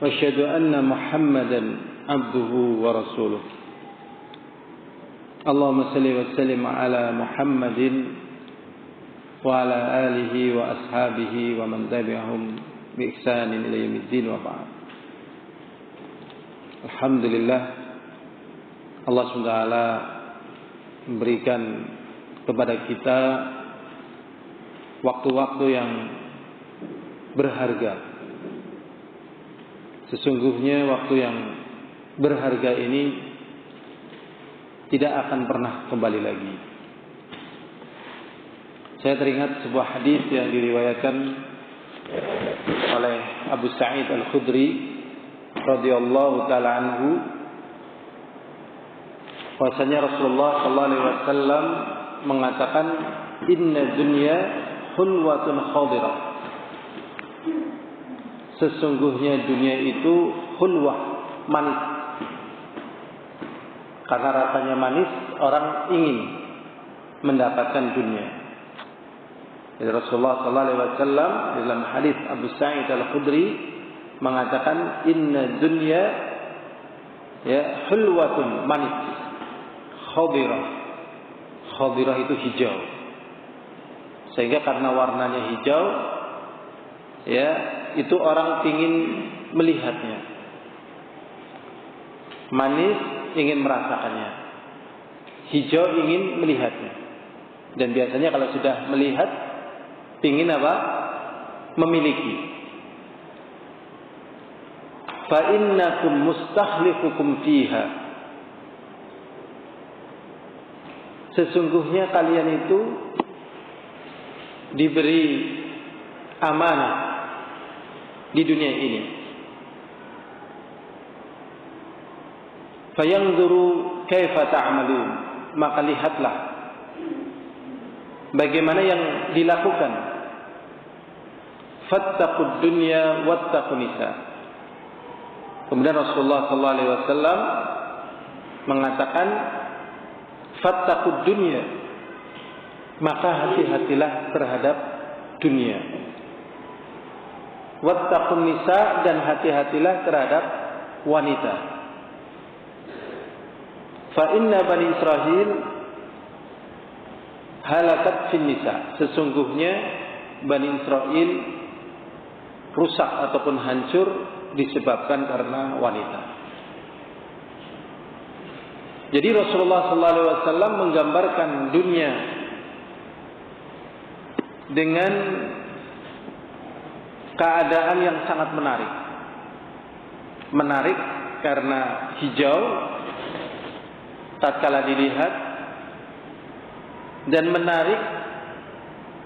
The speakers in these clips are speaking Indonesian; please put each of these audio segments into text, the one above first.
وأشهد أن محمدا عبده ورسوله اللهم صل وسلم على محمد وعلى آله وأصحابه ومن تبعهم بإحسان إلى يوم الدين وبعد. Alhamdulillah, Allah SWT memberikan kepada kita waktu-waktu yang berharga. Sesungguhnya waktu yang berharga ini tidak akan pernah kembali lagi. Saya teringat sebuah hadis yang diriwayatkan oleh Abu Sa'id Al-Khudri radhiyallahu taala anhu, bahwasanya Rasulullah sallallahu alaihi wasallam mengatakan, inna dunya hulwatun khadirah. Sesungguhnya dunia itu hulwah, manis. Karena rasanya manis, orang ingin mendapatkan dunia. Jadi Rasulullah sallallahu alaihi wasallam dalam hadis Abu Sa'id Al-Khudri mengatakan, inna dunya hulwatun, manis, khadirah. Khadirah itu hijau. Sehingga karena warnanya hijau, itu orang ingin melihatnya. Manis ingin merasakannya. Hijau ingin melihatnya. Dan biasanya kalau sudah melihat, ingin apa? Memiliki. Fa innakum mustakhlifukum fiha. Sesungguhnya kalian itu diberi amanah di dunia ini. Fayanzuru kaifa ta'malun. Maka lihatlah bagaimana yang dilakukan. Fattaqud dunya wattaqun nisa. Kemudian Rasulullah sallallahu alaihi wasallam mengatakan, fattaqud dunya, maka hati-hatilah terhadap dunia. Wattaqun nisa, dan hati-hatilah terhadap wanita. Fa inna bani Israil halakat fin nisa. Sesungguhnya Bani Israil rusak ataupun hancur disebabkan karena wanita. Jadi Rasulullah sallallahu alaihi wasallam menggambarkan dunia dengan keadaan yang sangat menarik. Menarik karena hijau tatkala dilihat, dan menarik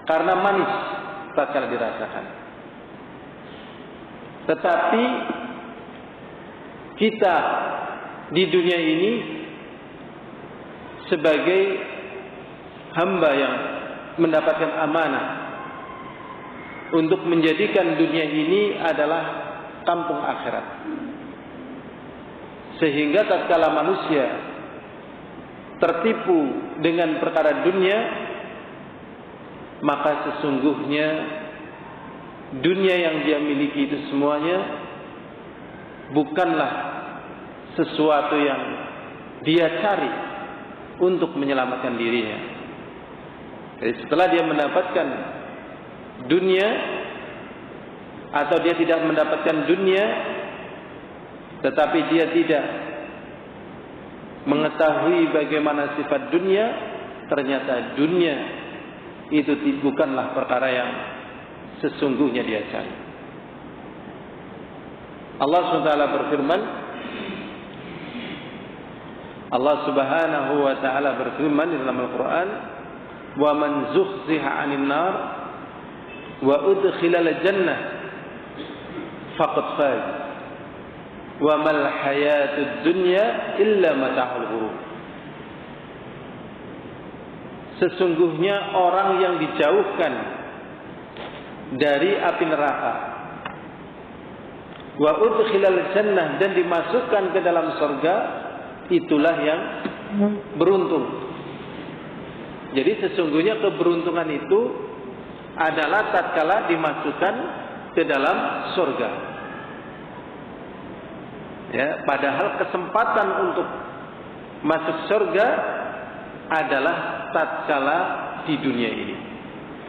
karena manis tatkala dirasakan. Tetapi kita di dunia ini sebagai hamba yang mendapatkan amanah untuk menjadikan dunia ini adalah kampung akhirat. Sehingga tatkala manusia tertipu dengan perkara dunia, maka sesungguhnya dunia yang dia miliki itu semuanya bukanlah sesuatu yang dia cari untuk menyelamatkan dirinya. Jadi setelah dia mendapatkan dunia, atau dia tidak mendapatkan dunia tetapi dia tidak mengetahui bagaimana sifat dunia, ternyata dunia itu bukanlah perkara yang sesungguhnya dia cari. Allah SWT berfirman, Allah Subhanahu wa taala berfirman di dalam Al-Qur'an, "Wa man zuhziha 'anil nar wa udkhilal jannah faqad faz. Wa mal hayatud dunya illa mata'ul ghurur." Sesungguhnya orang yang dijauhkan dari api neraka, wa udkhilal jannah, dan dimasukkan ke dalam surga, itulah yang beruntung. Jadi sesungguhnya keberuntungan itu adalah tatkala dimasukkan ke dalam surga. Ya, padahal kesempatan untuk masuk surga adalah tatkala di dunia ini.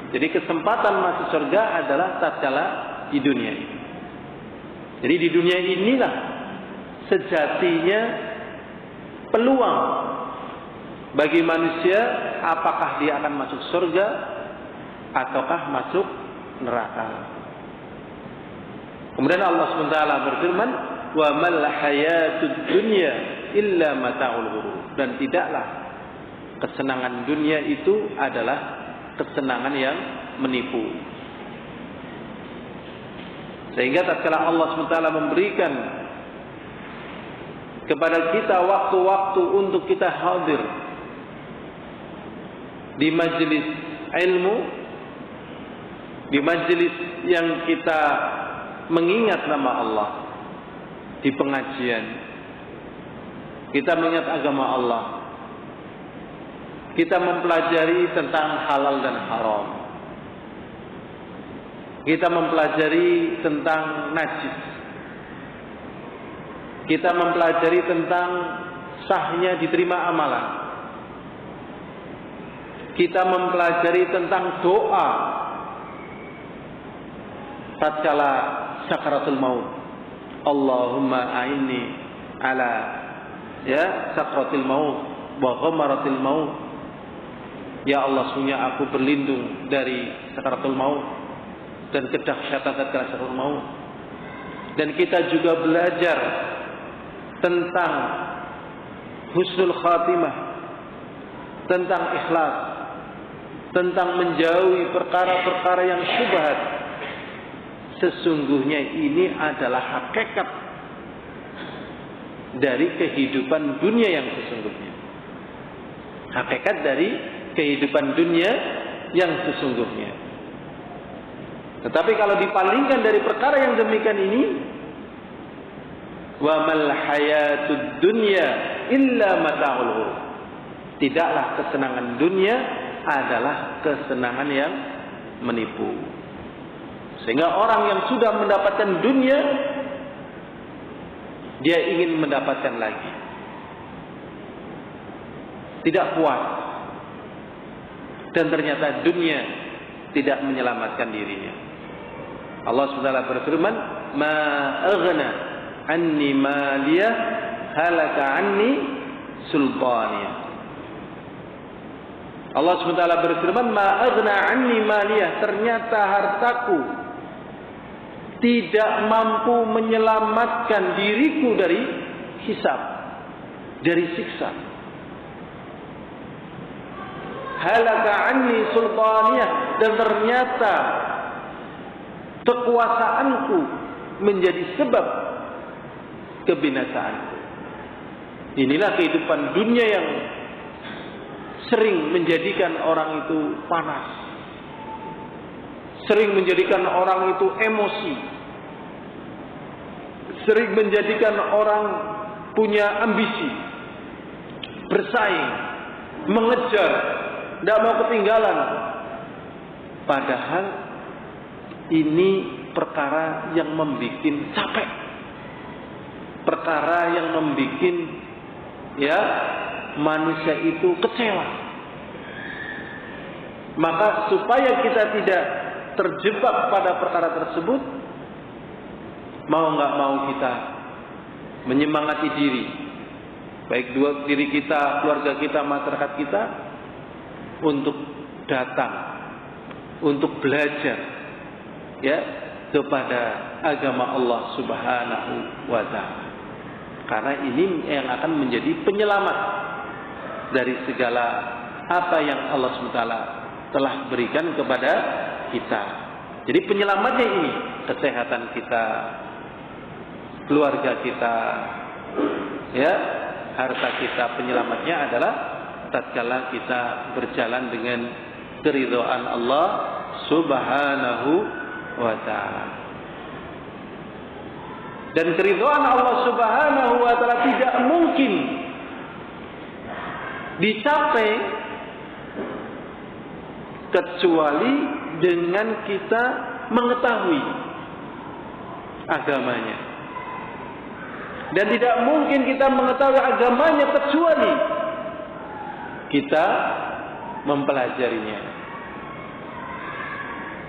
Jadi kesempatan masuk surga adalah tatkala di dunia ini. Jadi di dunia inilah sejatinya peluang bagi manusia, apakah dia akan masuk surga ataukah masuk neraka. Kemudian Allah SWT berfirman, wa mal hayatud dunya illa mata'ul ghurur. Dan tidaklah kesenangan dunia itu adalah kesenangan yang menipu. Sehingga tatkala Allah SWT memberikan kepada kita waktu-waktu untuk kita hadir di majelis ilmu, di majelis yang kita mengingat nama Allah, di pengajian kita mengingat agama Allah, kita mempelajari tentang halal dan haram, kita mempelajari tentang najis, kita mempelajari tentang sahnya diterima amalan, kita mempelajari tentang doa tatkala sakaratul maut. Allahumma a'inni ala sakaratul maut wa ghamaratil maut. Ya Allah, sungguh aku berlindung dari sakaratul maut dan kedahsyatan tatkala sakaratul maut. Dan kita juga belajar tentang husnul khatimah, tentang ikhlas, tentang menjauhi perkara-perkara yang syubhat. Sesungguhnya ini adalah hakikat dari kehidupan dunia yang sesungguhnya. Hakikat dari kehidupan dunia yang sesungguhnya. Tetapi kalau dipalingkan dari perkara yang demikian ini, wa mal hayatud dunya illa mata'ul ghurur. Tidaklah kesenangan dunia adalah kesenangan yang menipu. Sehingga orang yang sudah mendapatkan dunia, dia ingin mendapatkan lagi. Tidak puas. Dan ternyata dunia tidak menyelamatkan dirinya. Allah SWT berfirman, ma aghna anni maliyah halaka anni sultaniyah. Allah SWT berfirman, ma aghna anni maliyah, ternyata hartaku tidak mampu menyelamatkan diriku dari hisab, dari siksa. Halaka anni sultaniyah, dan ternyata kekuasaanku menjadi sebab kebinasaanku. Inilah kehidupan dunia yang sering menjadikan orang itu panas, sering menjadikan orang itu emosi, sering menjadikan orang punya ambisi, bersaing, mengejar, tidak mau ketinggalan. Padahal ini perkara yang membuat capek, perkara yang membuat manusia itu kecewa. Maka supaya kita tidak terjebak pada perkara tersebut, mau nggak mau kita menyemangati diri, baik diri kita, keluarga kita, masyarakat kita, untuk datang, untuk belajar kepada agama Allah Subhanahu wa Ta'ala. Karena ini yang akan menjadi penyelamat dari segala apa yang Allah SWT telah berikan kepada kita. Jadi penyelamatnya ini kesehatan kita, keluarga kita, harta kita. Penyelamatnya adalah tatkala kita berjalan dengan keridhaan Allah Subhanahu wa Ta'ala. Dan keridhaan Allah Subhanahu wa Ta'ala tidak mungkin dicapai kecuali dengan kita mengetahui agamanya. Dan tidak mungkin kita mengetahui agamanya kecuali kita mempelajarinya.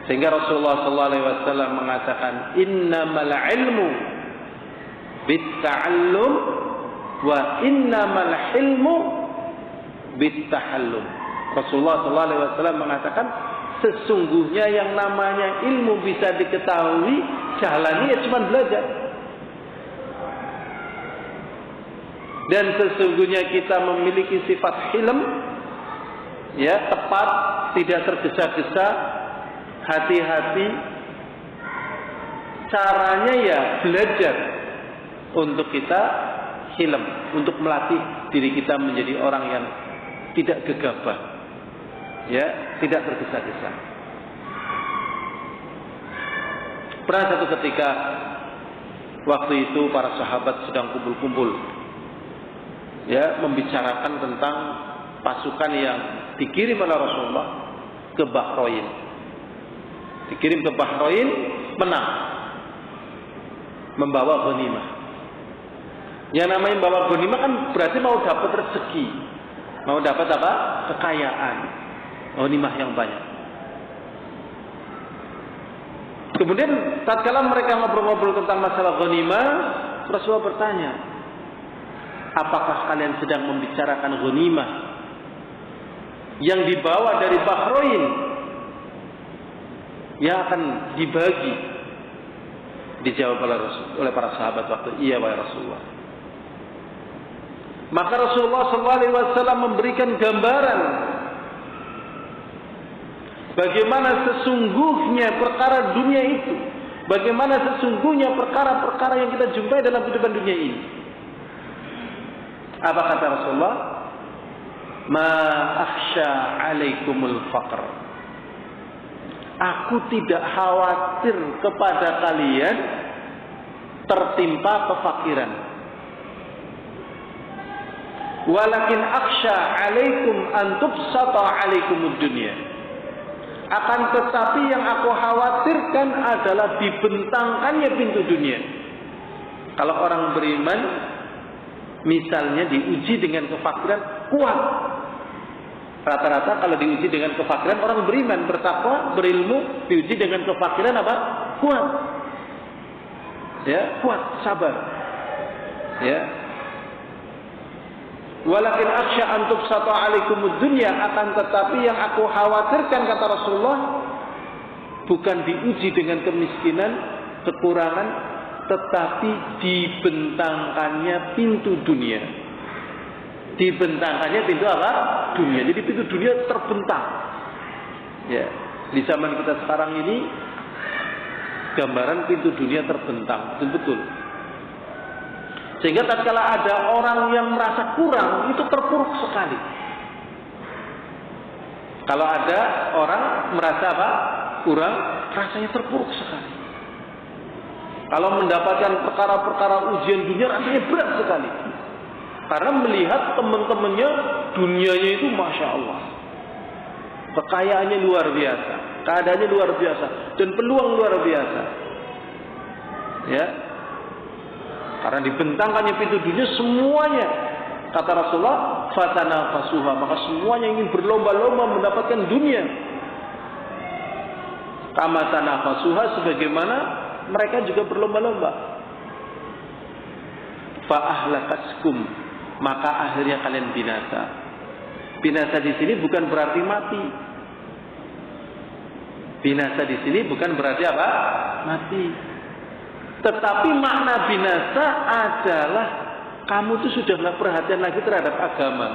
Sehingga Rasulullah SAW mengatakan, innamal ilmu bitta'allum wa innamal hilmu bittahallum. Rasulullah SAW mengatakan, sesungguhnya yang namanya ilmu bisa diketahui, jalannya cuma belajar. Dan sesungguhnya kita memiliki sifat hilm, ya, tepat, tidak tergesa-gesa, hati-hati. Caranya ya belajar untuk kita hilm, untuk melatih diri kita menjadi orang yang tidak gegabah, ya, tidak tergesa-gesa. Pernah satu ketika, waktu itu para sahabat sedang kumpul-kumpul, ya, membicarakan tentang pasukan yang dikirim oleh Rasulullah ke Bahrain. Dikirim ke Bahrain, menang, membawa ghanimah. Yang namanya membawa ghanimah kan berarti mau dapat rezeki, mau dapat apa? Kekayaan, ghanimah yang banyak. Kemudian tatkala mereka ngobrol-ngobrol tentang masalah ghanimah, Rasulullah bertanya, apakah kalian sedang membicarakan ghanimah yang dibawa dari Bahrain yang akan dibagi? Dijawab oleh para sahabat waktu, iya wahai Rasulullah. Maka Rasulullah SAW memberikan gambaran bagaimana sesungguhnya perkara dunia itu, bagaimana sesungguhnya perkara-perkara yang kita jumpai dalam kehidupan dunia ini. Apa kata Rasulullah? Ma akhsha alaikumul faqr. Aku tidak khawatir kepada kalian tertimpa kefakiran. Walakin akhsha alaikum an tubsata alaikumud dunya. Akan tetapi yang aku khawatirkan adalah dibentangkannya pintu dunia. Kalau orang beriman misalnya diuji dengan kefakiran, kuat. Rata-rata kalau diuji dengan kefakiran, orang beriman, bertakwa, berilmu, diuji dengan kefakiran apa? Kuat. Ya, kuat, sabar. Ya. Walakin akhsha an tubsata alaikumud dunya, akan tetapi yang aku khawatirkan, kata Rasulullah, bukan diuji dengan kemiskinan, kekurangan, tetapi dibentangkannya pintu dunia. Dibentangkannya pintu apa? Dunia. Jadi pintu dunia terbentang. Ya, di zaman kita sekarang ini gambaran pintu dunia terbentang, betul-betul. Sehingga tatkala ada orang yang merasa kurang, itu terpuruk sekali. Kalau ada orang merasa apa? Kurang, rasanya terpuruk sekali. Kalau mendapatkan perkara-perkara ujian dunia, rasanya berat sekali. Karena melihat teman-temannya dunianya itu Masya Allah, kekayaannya luar biasa, keadaannya luar biasa, dan peluang luar biasa. Ya, karena dibentangkannya pintu dunia semuanya, kata Rasulullah, fatanafasuha, maka semuanya ingin berlomba-lomba mendapatkan dunia. Kama tanafasuha, sebagaimana mereka juga berlomba-lomba. Fa ahlakaskum, maka akhirnya kalian binasa. Binasa di sini bukan berarti mati. Binasa di sini bukan berarti apa? Mati. Tetapi makna binasa adalah kamu tuh sudah nggak perhatian lagi terhadap agama,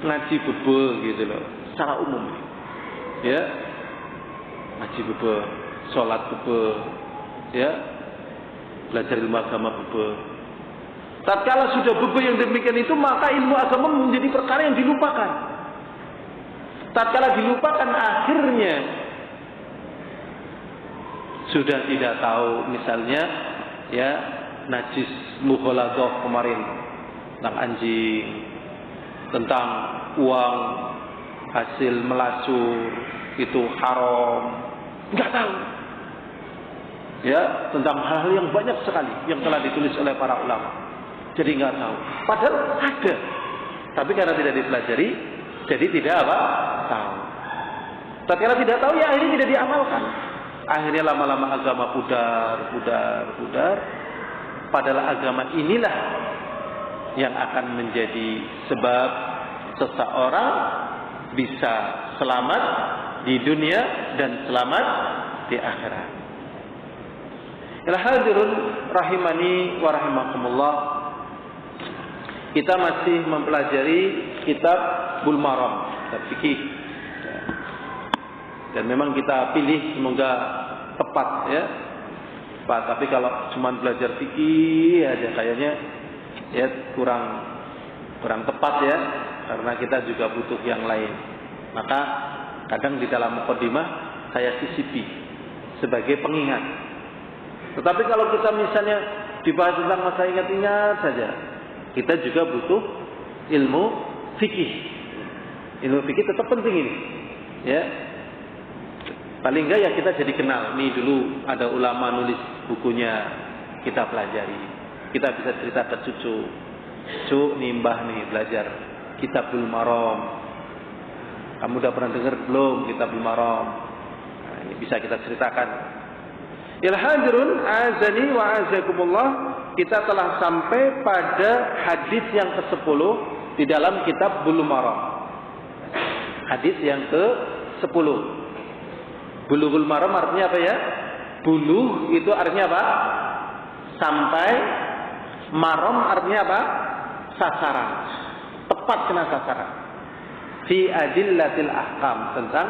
ngaji bebel gitu loh, secara umum. Ya, ngaji bebel, sholat bebel, ya, belajar ilmu agama bebel. Tatkala sudah bebel yang demikian itu, maka ilmu agama menjadi perkara yang dilupakan. Tatkala dilupakan, akhirnya sudah tidak tahu, misalnya ya, najis mughaladah kemarin tentang anjing, tentang uang hasil melasur itu haram, nggak tahu. Ya, tentang hal-hal yang banyak sekali yang telah ditulis oleh para ulama. jadi nggak tahu. Padahal ada, tapi karena tidak dipelajari, jadi tidak tahu. Tatkala tidak tahu, ya akhirnya tidak diamalkan. Akhirnya lama-lama agama pudar. Padahal agama inilah yang akan menjadi sebab seseorang bisa selamat di dunia dan selamat di akhirat. Al-hadirun rahimani wa rahimakumullah. Kita masih mempelajari kitab Bulughul Maram, kitab fikih. Dan memang kita pilih semoga tepat ya. Tepat, tapi kalau cuma belajar fikih aja kayaknya ya kurang tepat ya, karena kita juga butuh yang lain. Maka kadang di dalam mukadimah saya sisipi sebagai pengingat. Tetapi kalau kita misalnya dibahas tentang masa ingat-ingat saja, kita juga butuh ilmu fikih. Ilmu fikih tetap penting ini. Ya. Paling enggak ya kita jadi kenal. Nih dulu ada ulama nulis bukunya, kita pelajari. Kita bisa cerita ke cucu. Cuk, nih mbah nih belajar kitab Bulughul Maram. Kamu udah pernah dengar belum kitab Bulughul Maram? Nah, ini bisa kita ceritakan. Al-hadirun azani wa azakumullah. Kita telah sampai pada hadis yang ke-10 di dalam kitab Bulughul Maram. Hadis yang ke-10. Bulughul Maram artinya apa ya? Bulugh itu artinya apa? Sampai. Maram artinya apa? Sasaran. Tepat kena sasaran. Fi adillatil ahkam, tentang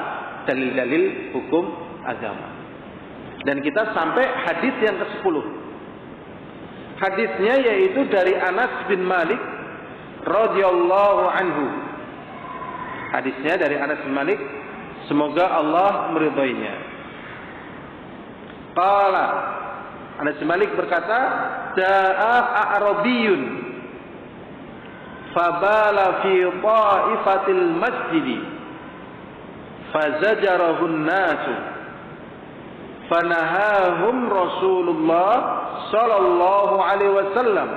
dalil-dalil hukum agama. Dan kita sampai hadis yang ke-10. Hadisnya yaitu dari Anas bin Malik radhiyallahu anhu. Hadisnya dari Anas bin Malik, semoga Allah meridhoinya. Qala, Anas bin Malik berkata, "Da'a a'rabiyyun fabala fi ta'ifatil masjid fazajarahu an-nasu fanahahum Rasulullah sallallahu alaihi wasallam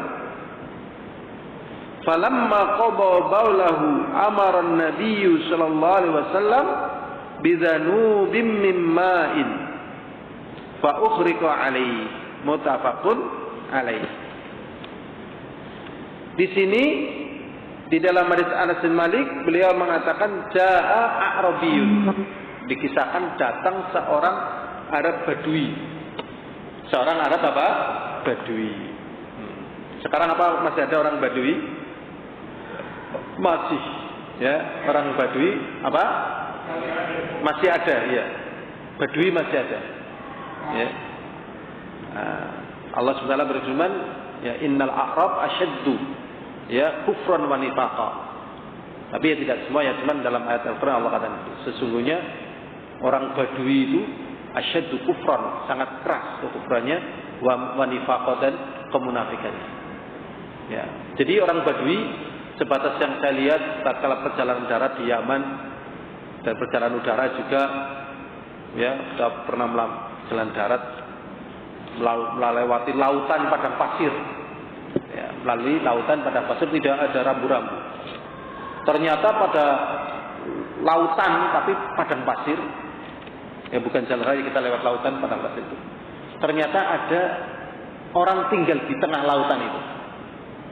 falamma qada bawlahu amara an-nabiy sallallahu alaihi wasallam bidhanubin min ma'in fa ukhriqa alaihi." Muttafaqun alaihi. Di sini di dalam hadis Anas bin Malik beliau mengatakan jaa a'rabiyyun. Dikisahkan datang seorang Arab Badui. Seorang Arab apa? Badui. Sekarang apa masih ada orang Badui? Masih. Ya, orang Badui apa? Masih ada, ya. Badui masih ada. Ya. Allah SWT berfirman, ya innal a'rab asyaddu ya kufran wa nifaqa. Tapi ya tidak semua ya, cuman dalam ayat Al-Qur'an Allah katakan sesungguhnya orang Badui itu asyaddu kufran, sangat keras kekufurannya, wa nifaqa, dan kemunafikannya. Ya. Jadi orang Badui sebatas yang saya lihat tatkala perjalanan darat di Yaman dan perjalanan udara juga, ya kita pernah jalan darat melewati lautan padang pasir, ya, melalui lautan padang pasir tidak ada rambu-rambu. Ternyata pada lautan tapi padang pasir, ya bukan jalan raya, kita lewat lautan padang pasir itu. Ternyata ada orang tinggal di tengah lautan itu.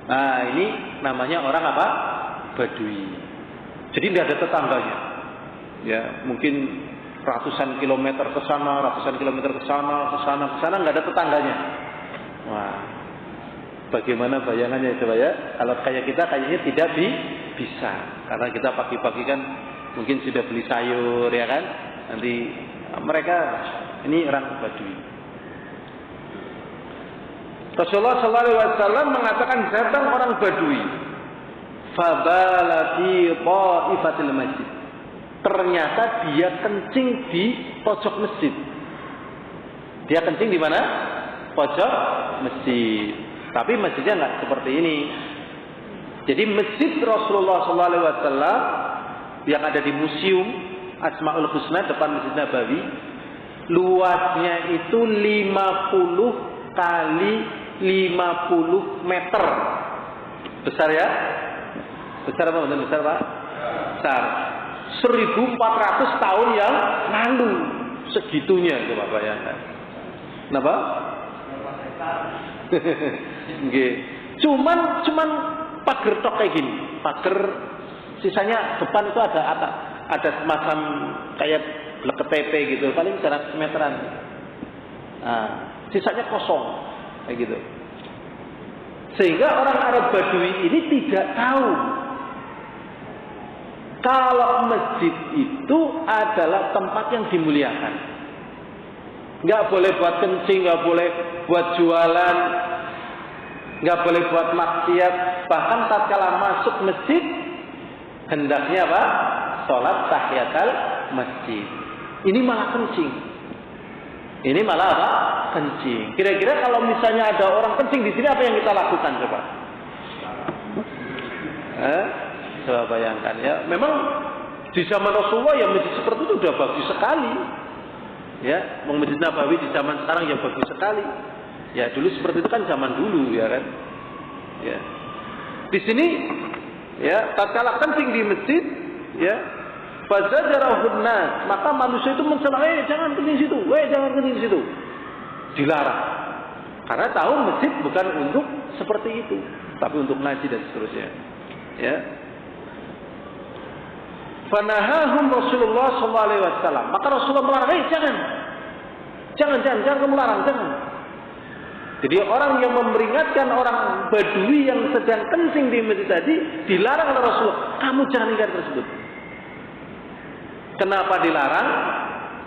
Nah ini namanya orang apa? Badui. Jadi tidak ada tetangganya. Ya mungkin ratusan kilometer ke sana, ratusan kilometer ke sana, nggak ada tetangganya. Wah, bagaimana bayangannya coba ya? Kalau kayak kita kayaknya tidak bisa, karena kita pagi-pagi kan mungkin sudah beli sayur ya kan. Nanti mereka ini orang Badui. Rasulullah SAW mengatakan datang orang Badui, fabala fi ta'ifatil masjid. Ternyata dia kencing di pojok masjid. Dia kencing di mana? Pojok masjid. Tapi masjidnya nggak seperti ini. Jadi masjid Rasulullah SAW yang ada di Museum Asmaul Husna depan Masjid Nabawi, luasnya itu 50 kali 50 meter. Besar ya? Besar apa? Besar Pak? Besar. 1400 tahun yang lalu. Segitunya coba bayangkan. Kenapa? Nggih. Cuman pagar tok kayak gini. Pagar sisanya depan itu ada semacam kayak blek TP gitu, paling 100 meteran. Nah, sisanya kosong kayak gitu. Sehingga orang Arab Badui ini tidak tahu kalau masjid itu adalah tempat yang dimuliakan. Nggak boleh buat kencing, nggak boleh buat jualan, nggak boleh buat maksiat. Bahkan tatkala masuk masjid hendaknya apa? Salat tahiyatul masjid. Ini malah kencing. Ini malah apa? Kencing. Kira-kira kalau misalnya ada orang kencing di sini, apa yang kita lakukan coba? Coba bayangkan ya. Memang di zaman Rasulullah ya masjid seperti itu sudah bagus sekali. Ya, Masjid Nabawi di zaman sekarang ya bagus sekali. Ya, dulu seperti itu kan zaman dulu ya kan. Ya. Di sini ya, tatkala kencing di masjid ya, fazajarahun nas, maka manusia itu mencela, jangan kencing situ, jangan kencing situ. Dilarang. Karena tahu masjid bukan untuk seperti itu, tapi untuk ngaji dan seterusnya. Ya. Fanahahum Rasulullah sallallahu alaihi wasallam. Maka Rasulullah melarang, jangan kamu larang, jangan. Jadi orang yang memperingatkan orang Badui yang sedang kencing di masjid tadi dilarang oleh Rasulullah, kamu jangan ingkar tersebut. Kenapa dilarang?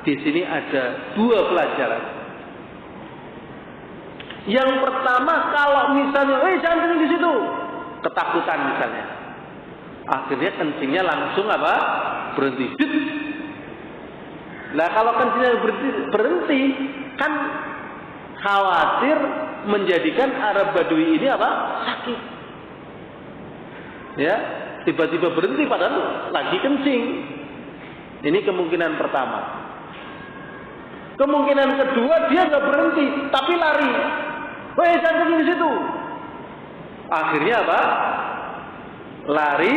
Di sini ada 2 pelajaran. Yang pertama, kalau misalnya, jangan kencing di situ, ketakutan misalnya. Akhirnya kencingnya langsung apa? Berhenti. Nah, kalau kencingnya berhenti, kan khawatir menjadikan Arab Badui ini apa? Sakit. Ya, tiba-tiba berhenti padahal lagi kencing. Ini kemungkinan pertama. Kemungkinan kedua, dia nggak berhenti, tapi lari. Jangan kencing di situ. Akhirnya apa? Lari,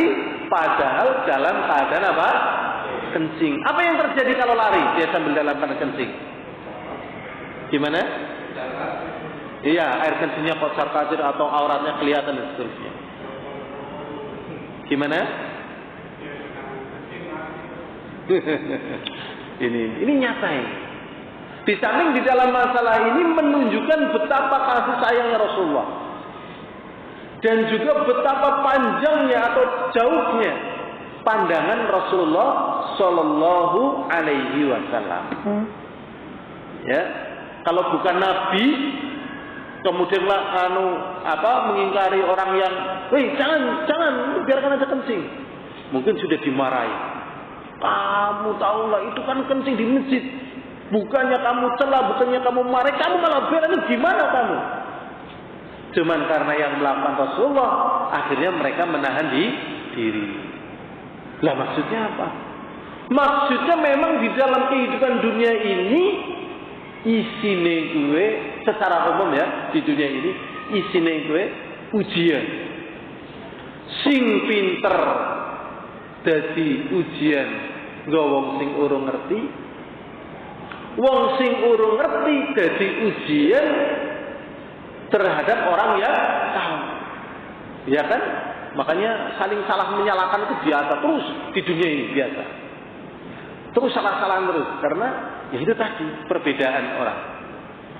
padahal dalam keadaan apa? Kencing. Apa yang terjadi kalau lari? Dia sambil dalam keadaan kencing. Gimana? Iya, air kencingnya kocar kacir atau auratnya kelihatan dan seterusnya. Gimana? ini nyata ini. Di samping di dalam masalah ini menunjukkan betapa kasih sayangnya Rasulullah. Dan juga betapa panjangnya atau jauhnya pandangan Rasulullah Sallallahu Alaihi Wasallam. Ya, kalau bukan Nabi, kemudian mengingkari orang yang, jangan, biarkan aja kencing. Mungkin sudah dimarahi. Kamu tahu nggak, itu kan kencing di masjid. Bukannya kamu celah, bukannya kamu marah, kamu malah bela, ini gimana kamu? Cuman karena yang melakukan Rasulullah, akhirnya mereka menahan diri. Lah maksudnya apa? Maksudnya memang di dalam kehidupan dunia ini, isine gue secara umum ya, di dunia ini isine gue ujian. Sing pinter dadi ujian nggo wong sing urung ngerti. Wong sing urung ngerti dadi ujian terhadap orang yang tahu. Ya kan? Makanya saling salah menyalahkan itu biasa terus di dunia ini, biasa. Terus salah-salahan terus karena ya itu tadi perbedaan orang.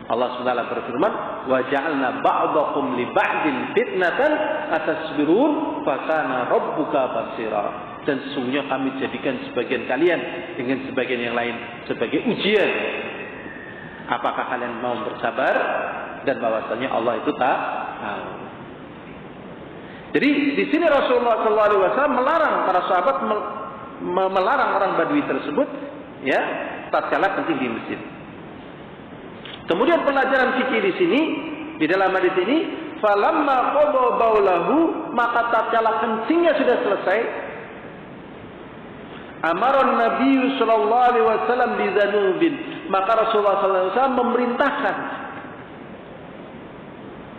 Allah SWT berfirman, "Wa ja'alna ba'dakum li ba'din fitnatan atasbirun fa kana rabbuka basira." Dan sesungguhnya kami jadikan sebagian kalian dengan sebagian yang lain sebagai ujian. Apakah kalian mau bersabar? Dan bahwasanya Allah itu tak tahu. Jadi di sini Rasulullah SAW melarang para sahabat, melarang orang Badui tersebut, ya, tatkala kencing di masjid. Kemudian pelajaran fikih di sini, di dalam hadis ini, falamma qada baulahu, maka tatkala kencingnya sudah selesai, amaran Nabi sallallahu alaihi wasallam bi dzanubin, maka Rasulullah sallallahu alaihi wasallam memerintahkan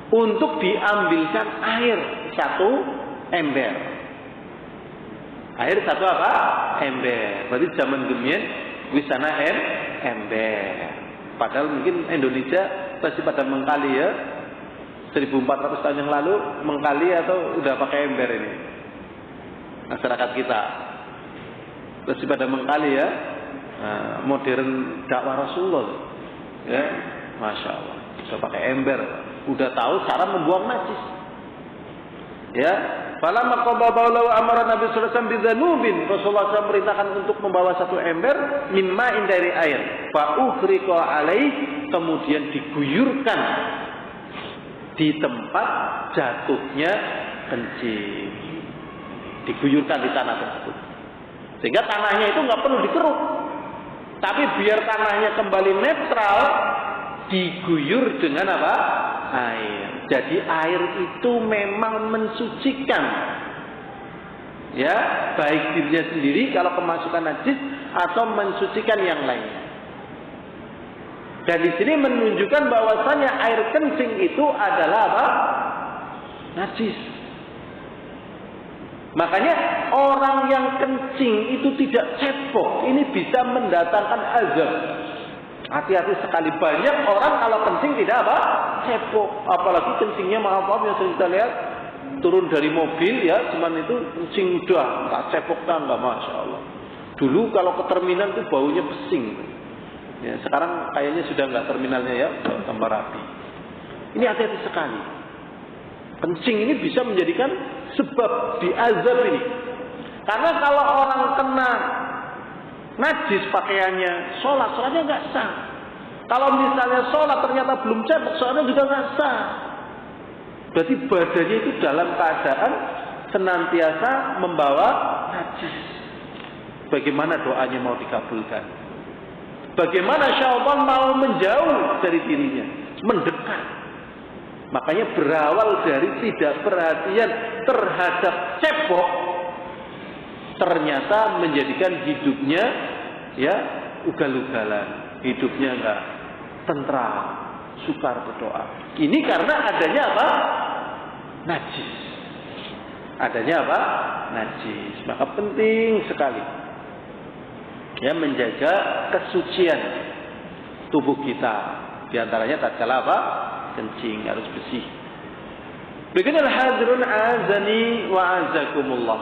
untuk diambilkan air satu ember. Air satu apa? Ember. Berarti zaman gemien wisana ember. Padahal mungkin Indonesia masih pada mengkali ya. 1400 tahun yang lalu mengkali atau udah pakai ember ini masyarakat kita. Masih pada mengkali ya. Modern dakwah Rasulullah ya, masya Allah, sudah pakai ember, udah tahu cara membuang najis ya. Falamma qada baulahu amara Nabi sallallahu alaihi wasallam bidzanubin, Rasulullah SAW merintahkan untuk membawa satu ember mimma'in dari air, fa ukhriqa alaih, kemudian diguyurkan di tempat jatuhnya kencing, diguyurkan di tanah tersebut, sehingga tanahnya itu nggak perlu dikeruk. Tapi biar tanahnya kembali netral, diguyur dengan apa? Air. Jadi air itu memang mensucikan, ya, baik dirinya sendiri kalau kemasukan najis atau mensucikan yang lainnya. Dan di sini menunjukkan bahwasanya air kencing itu adalah apa? Najis. Makanya orang yang kencing itu tidak cepok, ini bisa mendatangkan azab. Hati-hati sekali, banyak orang kalau kencing tidak apa? Cepok. Apalagi kencingnya maaf yang sering kita lihat turun dari mobil ya, cuman itu kencing udah nggak cepok nggak, masya Allah. Dulu kalau ke terminal itu baunya pesing. Ya, sekarang kayaknya sudah nggak terminalnya ya, tambah rapi. Ini hati-hati sekali. Kencing ini bisa menjadikan sebab diazab ini. Karena kalau orang kena najis pakaiannya, sholatnya nggak sah. Kalau misalnya sholat ternyata belum cepok, sholatnya juga nggak sah. Berarti badannya itu dalam keadaan senantiasa membawa najis. Bagaimana doanya mau dikabulkan? Bagaimana syaitan mau menjauh dari dirinya, mendekat? Makanya berawal dari tidak perhatian terhadap cepok, ternyata menjadikan hidupnya ya ugal-ugalan, hidupnya enggak tentram, sukar berdoa. Ini karena adanya apa? Najis. Adanya apa? Najis. Maka penting sekali ya menjaga kesucian tubuh kita. Di antaranya tatkala apa? Kencing harus bersih. Beginilah hadirun azani wa azakumullah.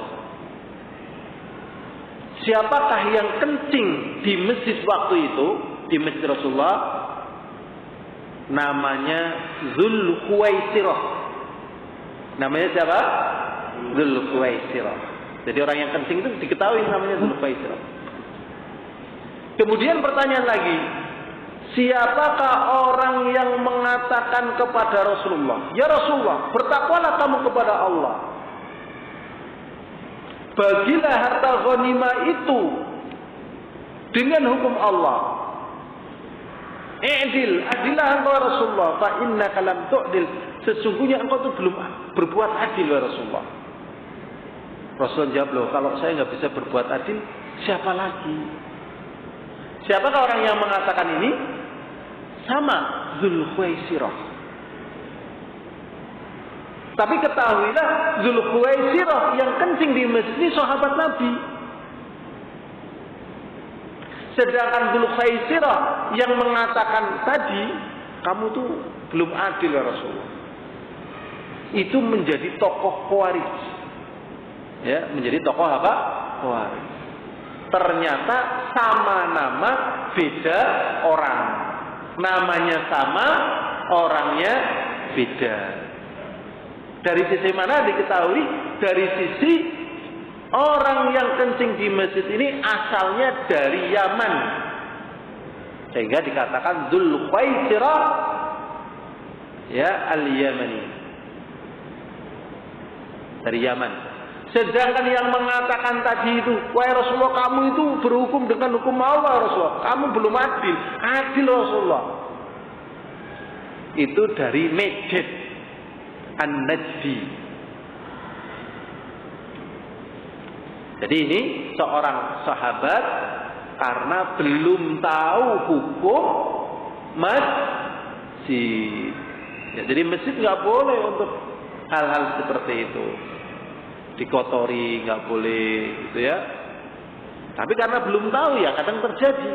Siapakah yang kencing di masjid waktu itu, di masjid Rasulullah? Namanya Dzul Khuwaisirah. Namanya siapa? Dzul Khuwaisirah. Jadi orang yang kencing itu diketahui namanya Dzul Khuwaisirah. Kemudian pertanyaan lagi, siapakah orang yang mengatakan kepada Rasulullah, ya Rasulullah, bertakwalah kamu kepada Allah, bagilah harta ghanimah itu dengan hukum Allah. I'dil, adillah engkau ya Rasulullah, fa innaka lam tu'dil, sesungguhnya engkau itu belum berbuat adil ya Rasulullah. Rasulullah jawab, loh kalau saya nggak bisa berbuat adil, siapa lagi? Siapakah orang yang mengatakan ini? Sama Dzul Khuwaisirah. Tapi ketahuilah Dzul Khuwaisirah yang kencing di masjid ini sahabat Nabi. Sedangkan Dzul Khuwaisirah yang mengatakan tadi, kamu tuh belum adil ya Rasulullah, itu menjadi tokoh Khawarij. Ya, menjadi tokoh apa? Khawarij. Ternyata sama nama, beda orang. Namanya sama, orangnya beda. Dari sisi mana diketahui? Dari sisi orang yang kencing di masjid ini asalnya dari Yaman. Sehingga dikatakan Dzul Khuwaisirah ya al-Yamani. Dari Yaman. Sedangkan yang mengatakan tadi itu, wahai Rasulullah, kamu itu berhukum dengan hukum Allah Rasulullah, kamu belum adil. Adil Rasulullah. Itu dari Najd An-Najdi. Jadi ini seorang sahabat karena belum tahu hukum masjid. Ya, jadi masjid nggak boleh untuk hal-hal seperti itu. Dikotori nggak boleh, gitu ya. Tapi karena belum tahu ya kadang terjadi.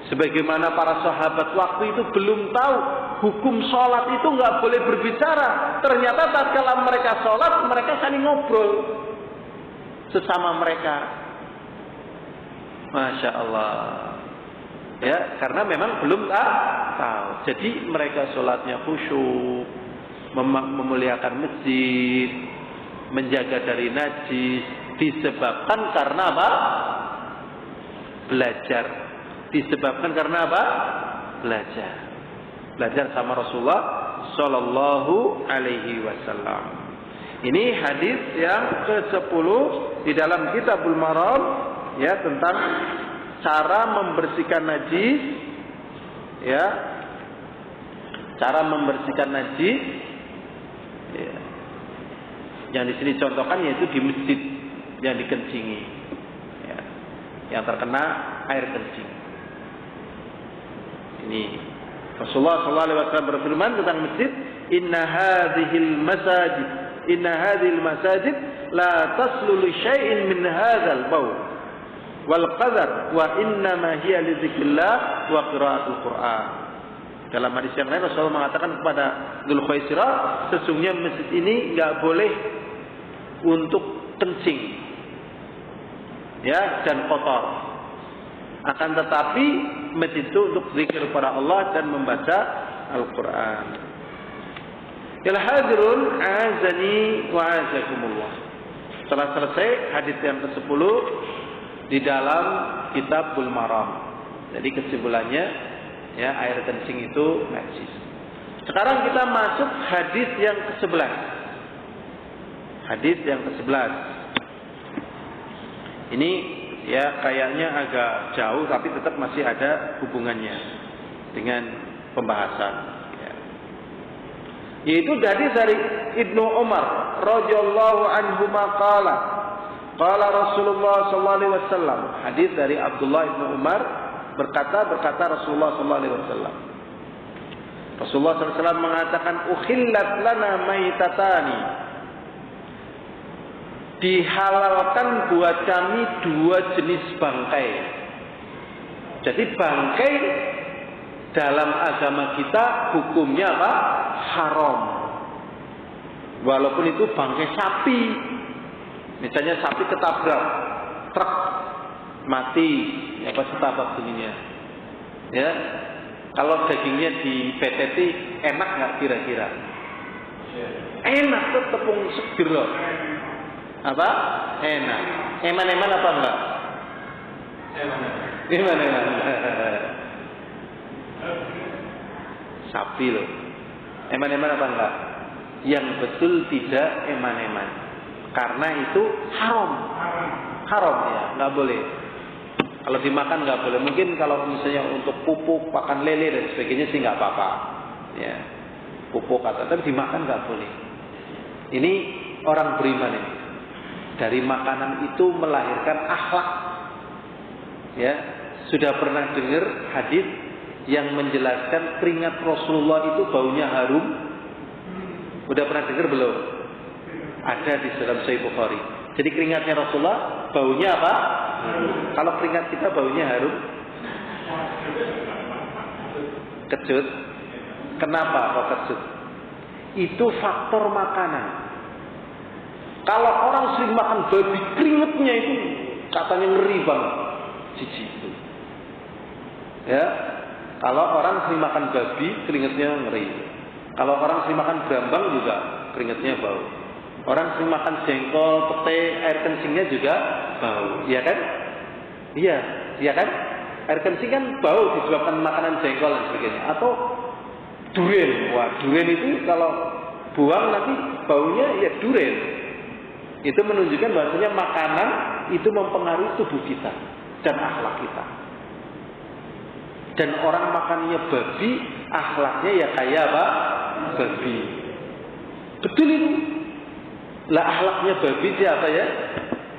Sebagaimana para sahabat waktu itu belum tahu hukum sholat itu nggak boleh berbicara. Ternyata tatkala mereka sholat mereka saling ngobrol sesama mereka. Masya Allah. Ya, karena memang belum tahu. Jadi mereka sholatnya khusyuk, memuliakan masjid, menjaga dari najis, disebabkan karena apa? Belajar. Disebabkan karena apa? Belajar. Belajar sama Rasulullah Sallallahu Alaihi Wasallam. Ini hadis yang ke-10 di dalam Kitabul Maram, ya, tentang cara membersihkan najis, ya, cara membersihkan najis, ya. Yang di sini contohkan yaitu di masjid yang dikencingi, ya, yang terkena air kencing. Ini Rasulullah SAW berfirman tentang masjid, Inna hadhil masajid la taslu li syai'in min hadzal baul wal qadar wa inna ma hiya li dzikrillah wa qiraatul Qur'an. Dalam hadis yang lain Rasulullah mengatakan kepada Dzul Khuwaisirah, sesungguhnya masjid ini enggak boleh untuk kencing, ya, dan kotor. Akan tetapi masjid itu untuk zikir kepada Allah dan membaca Al-Qur'an. Ya hadirun azani wa azakumullah. Setelah selesai hadis yang ke-10 di dalam Kitabul Maram. Jadi kesimpulannya, ya, air kencing itu najis. Sekarang kita masuk hadis yang ke-11. Hadis yang ke-11. Ini ya kayaknya agak jauh tapi tetap masih ada hubungannya dengan pembahasan, ya. Yaitu hadis dari Ibnu Umar radhiyallahu anhu qala qala Rasulullah sallallahu alaihi wasallam. Hadis dari Abdullah Ibnu Umar berkata Rasulullah sallallahu alaihi wasallam. Rasulullah sallallahu alaihi wasallam mengatakan ukhillat lana maitatani. Dihalalkan buat kami 2 jenis bangkai. Jadi bangkai dalam agama kita hukumnya apa? Haram. Walaupun itu bangkai sapi. Misalnya sapi ketabrak truk mati, apa setabak ininya. Ya. Kalau dagingnya di PTT enak nggak kira-kira? Enak tuh, tepung seger loh. Apa? Enak. Eman-eman apa enggak? Eman-eman. Sapi loh. Eman-eman apa enggak? Yang betul tidak eman-eman. Karena itu haram. Haram ya, enggak boleh. Kalau dimakan enggak boleh. Mungkin kalau misalnya untuk pupuk, pakan lele dan sebagainya sih enggak apa-apa. Ya. Pupuk atau tapi dimakan enggak boleh. Ini orang beriman ini. Dari makanan itu melahirkan akhlak. Ya, sudah pernah dengar hadis yang menjelaskan keringat Rasulullah itu baunya harum? Udah pernah dengar belum? Ada di dalam Sahih Bukhari. Jadi keringatnya Rasulullah baunya apa? Kalau keringat kita baunya harum? Kecut. Kenapa kok kecut? Itu faktor makanan. Kalau orang sering makan babi, keringetnya itu katanya ngeri banget, jijik itu. Ya, kalau orang sering makan babi, keringetnya ngeri. Kalau orang sering makan brambang juga keringetnya bau. Orang sering makan jengkol, pete, air kencingnya juga bau, iya kan? Iya, iya kan? Air kencing kan bau disebabkan makanan jengkol dan sebagainya. Atau durian, wah durian itu kalau buang nanti baunya ya durian. Itu menunjukkan bahwasanya makanan itu mempengaruhi tubuh kita dan akhlak kita. Dan orang makannya babi, akhlaknya ya kayak apa? Babi. Betul itu. Lah akhlaknya babi siapa ya?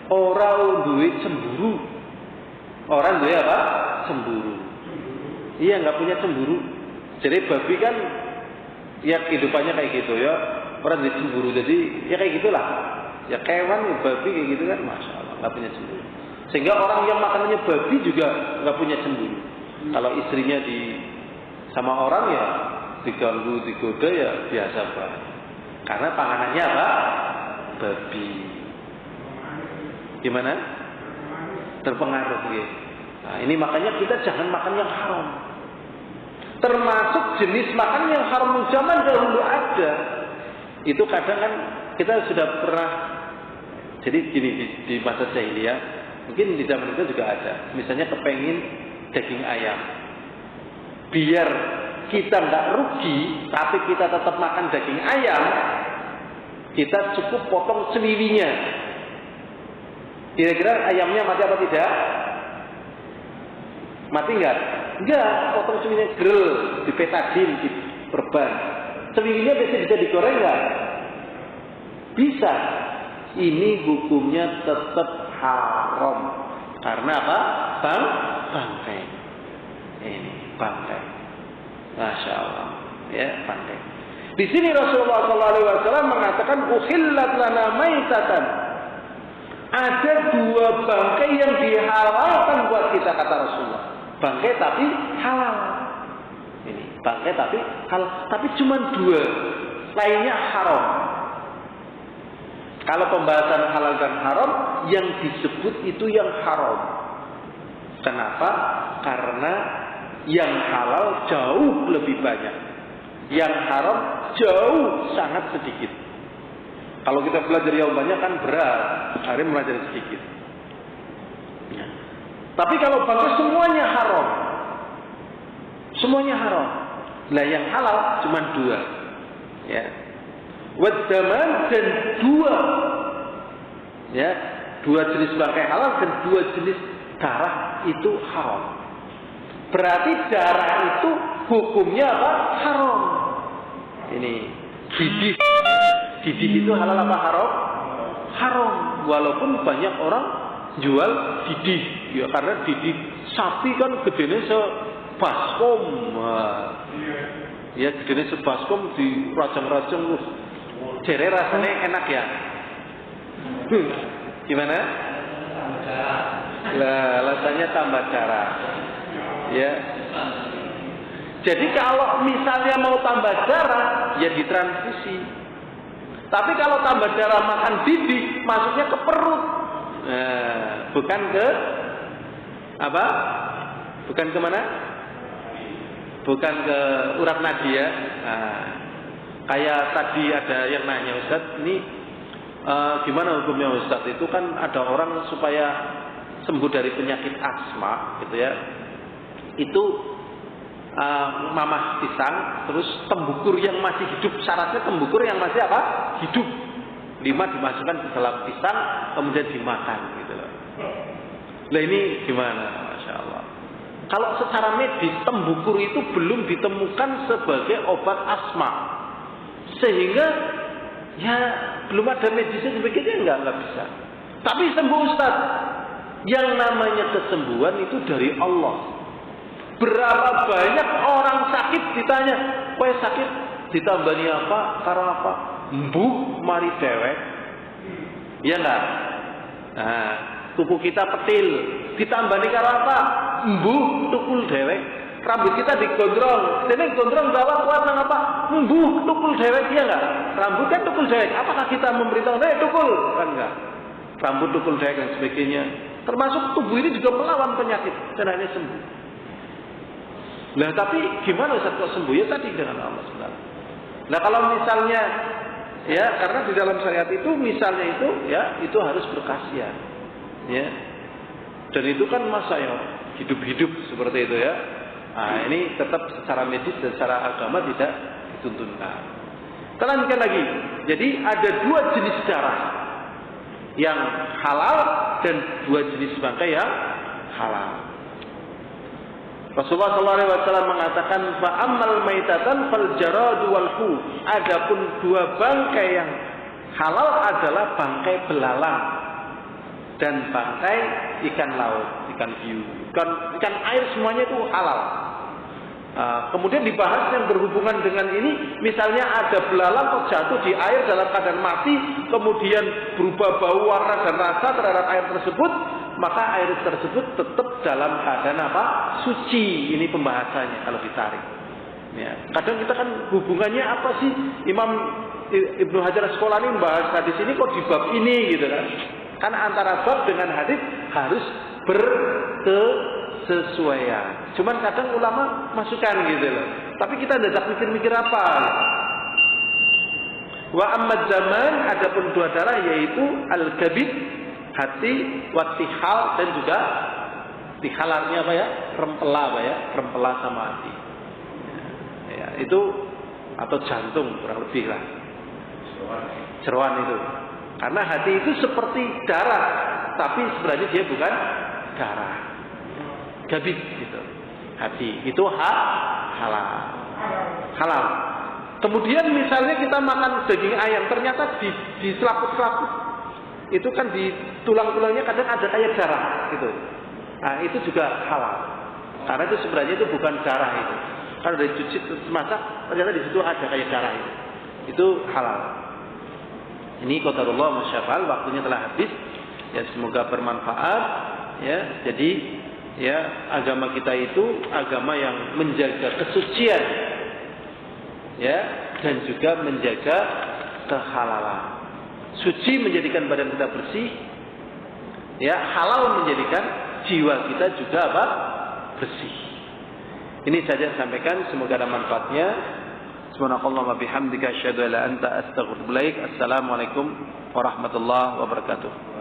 Orang duit cemburu. Orang duit apa? Cemburu. Iya, nggak punya cemburu. Jadi babi kan Ya kehidupannya kayak gitu ya. Orang dicemburu, jadi ya kayak gitulah. Ya kewan, babi kayak gitu kan, masya Allah, nggak punya cemburu. Sehingga orang yang makanannya babi juga nggak punya cemburu. Kalau istrinya sama orang ya diganggu, digoda ya biasa banget. Karena panganannya apa? Babi. Gimana? Terpengaruh ya. Nah, ini makanya kita jangan makan yang haram. Termasuk jenis makan yang haram zaman dahulu ada. Itu kadang kan kita sudah pernah. Jadi gini di masa jahiliyah, mungkin di zaman itu juga ada. Misalnya kepengin daging ayam. Biar kita nggak rugi, tapi kita tetap makan daging ayam, kita cukup potong seliwinya. Kira-kira ayamnya mati apa tidak? Mati nggak? Enggak, potong seliwinya grill, dipetadin, diperban. Seliwinya bisa digoreng nggak? Bisa. Ini hukumnya tetap haram. Karena apa? Bangkai. Ini bangkai. Masya Allah. Ya, bangkai. Di sini Rasulullah SAW mengatakan uhillat lana maitatan. Ada 2 bangkai yang dihalalkan buat kita, kata Rasulullah. Bangkai tapi halal. Ini bangkai tapi halal. Tapi cuma 2. Lainnya haram. Kalau pembahasan halal dan haram, yang disebut itu yang haram. Kenapa? Karena yang halal jauh lebih banyak. Yang haram jauh sangat sedikit. Kalau kita belajar yang banyak kan berat, hari belajar sedikit. Ya. Tapi kalau bangkai semuanya haram. Semuanya haram. Lah yang halal cuma 2. Ya. Wadaman dan 2. Ya, 2 jenis bangkai halal dan 2 jenis darah itu haram. Berarti darah itu hukumnya apa? Haram. Ini didih itu halal apa haram? Haram. Walaupun banyak orang jual didih, ya karena didih sapi kan gedenya sebaskom. Ya gedenya sebaskom dirajang-rajang, jere rasanya enak ya. Gimana? Lah, rasanya tambah darah. Ya. Jadi kalau misalnya mau tambah darah, ya ditransfusi. Tapi kalau tambah darah makan didih, masuknya ke perut. Nah, bukan ke apa? Bukan ke mana? Bukan ke urat nadi ya. Nah, kayak tadi ada yang nanya, Ustaz, ini gimana hukumnya Ustaz? Itu kan ada orang supaya sembuh dari penyakit asma, gitu ya. Itu mamah pisang, terus tembukur yang masih hidup, syaratnya tembukur yang masih apa? Hidup. 5 dimasukkan ke dalam pisang, kemudian dimakan, gitu loh. Nah ini gimana, Masya Allah. Kalau secara medis tembukur itu belum ditemukan sebagai obat asma, sehingga ya belum ada medisnya sebagainya, nggak bisa. Tapi sembuh Ustaz. Yang namanya kesembuhan itu dari Allah. Berapa banyak orang sakit ditanya, "Kowe sakit ditambani apa? Karo apa?" "Mbuh mari dewek." Iya enggak? Nah, tubuh kita petil, ditambani karo apa? "Mbuh tukul dewek." Rambut kita digondrong, dene gondrong bawa kuat nang apa? "Mbuh tukul dewek." Iya enggak? Rambut kan tukul dewek. Apakah kita memberitahu, tukul?" Kan enggak. Rambut tukul dewek dan sebagainya. Termasuk tubuh ini juga melawan penyakit dan akhirnya sembuh. Nah tapi gimana Ustaz kok sembuh? Ya tadi dengan Allah SWT. Nah kalau misalnya ya karena di dalam syariat itu misalnya itu ya itu harus berkasihan ya, dan itu kan masa ya hidup-hidup seperti itu ya. Nah ini tetap secara medis dan secara agama tidak dituntunkan. Kita lanjutkan lagi. Jadi ada 2 jenis darah yang halal dan 2 jenis bangkai yang halal. Rasulullah SAW mengatakan fa'ammal maitatan fal jaradu wal hu. Adapun 2 bangkai yang halal adalah bangkai belalang dan bangkai ikan laut, ikan hiu, ikan air, semuanya itu halal. Kemudian dibahas yang berhubungan dengan ini, misalnya ada belalang terjatuh di air dalam keadaan mati, kemudian berubah bau, warna dan rasa terhadap air tersebut, maka air tersebut tetap dalam keadaan apa? Suci. Ini pembahasannya kalau ditarik. Ya. Kadang kita kan hubungannya apa sih? Imam Ibnu Hajar Asqalani membahas hadis ini kok di bab ini gitu kan? Karena antara bab dengan hadis harus berkesesuaian. Cuman kadang ulama masukkan gitu loh. Tapi kita tidak mikir-mikir apa. Wa ammad zaman, adapun dua darah yaitu al-kabid, hati, wa tihal, dan juga tihal artinya apa ya? Rempela apa ya? Rempela sama hati. Ya, itu atau jantung kurang lebih lah. Jeroan itu. Karena hati itu seperti darah, tapi sebenarnya dia bukan darah. Gabit gitu. Hati itu halal. Halal. Kemudian misalnya kita makan daging ayam, ternyata di selaput-selaput itu kan di tulang-tulangnya kadang ada kayak darah gitu. Nah, itu juga halal. Karena itu sebenarnya itu bukan darah itu. Kalau dari cuci masak ternyata di situ ada kayak darah itu. Itu halal. Ini qadarullah masyafal, waktunya telah habis. Ya, semoga bermanfaat. Ya, jadi ya agama kita itu agama yang menjaga kesucian, ya, dan juga menjaga kehalalan. Suci menjadikan badan kita bersih, ya, halal menjadikan jiwa kita juga apa? Bersih. Ini saja yang sampaikan, semoga ada manfaatnya. Subhanakallahumma bihamdika asyhadu an la ilaha illa anta astaghfiruka wa atubu ilaik. Assalamualaikum warahmatullahi wabarakatuh.